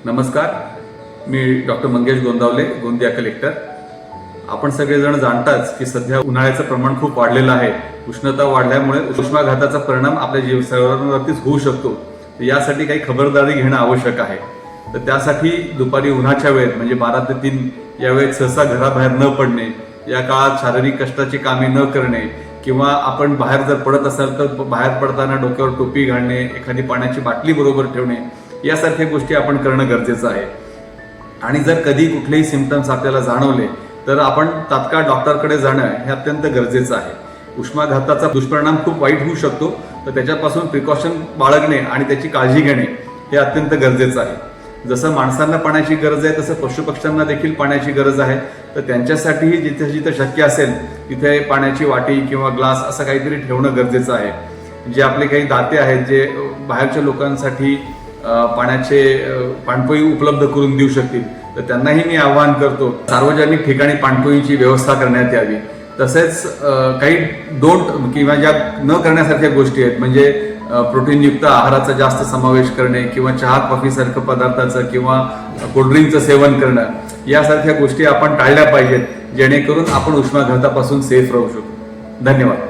नमस्कार, मी doctor Mangesh Gondavale, Gondia collector. आपण सगळेजण जाणताच की सध्या उन्हाळ्याचं प्रमाण खूप वाढलेलं आहे. उष्णता वाढल्यामुळे उष्माघाताचा परिणाम आपल्या शरीरावरतीच होऊ शकतो. यासाठी काही खबरदारी घेणं आवश्यक आहे. तर त्यासाठी दुपारी उन्हाच्या वेळेत म्हणजे 12 ते 3 या वेळेत सहसा घराबाहेर न पडणे, या काळात शारीरिक कष्टाची कामे न करणे किंवा आपण बाहेर जर पडत असाल तर बाहेर पडताना डोक्यावर टोपी घालणे, एखादी पाण्याची बाटली बरोबर ठेवणे, यासारख्या गोष्टी आपण करणं गरजेचं आहे. आणि जर कधी कुठलेही सिम्पटम्स आपल्याला जाणवले तर आपण तात्काळ डॉक्टरकडे जाणं हे अत्यंत गरजेचं आहे. उष्माघाताचा दुष्परिणाम खूप वाईट होऊ शकतो, तर त्याच्यापासून प्रिकॉशन बाळगणे आणि त्याची काळजी घेणे हे अत्यंत गरजेचं आहे. जसं माणसांना पाण्याची गरज आहे तसं पशुपक्ष्यांना देखील पाण्याची गरज आहे. तर त्यांच्यासाठीही जिथे जिथे शक्य असेल तिथे पाण्याची वाटी किंवा ग्लास असं काहीतरी ठेवणं गरजेचं आहे. जे आपले काही दाते आहेत जे बाहेरच्या लोकांसाठी पाण्याचे पाणपोई उपलब्ध करून देऊ शकतील, तर त्यांनाही मी आवाहन करतो सार्वजनिक ठिकाणी पाणपोईची व्यवस्था करण्यात यावी. तसेच काही डोंट किंवा ज्या न करण्यासारख्या गोष्टी आहेत म्हणजे प्रोटीनयुक्त आहाराचा जास्त समावेश करणे किंवा चहा कॉफी सारखं पदार्थाचं किंवा कोल्ड्रिंकचं सेवन करणं, यासारख्या गोष्टी आपण टाळल्या पाहिजेत, जेणेकरून आपण उष्माघातापासून सेफ राहू शकू. धन्यवाद.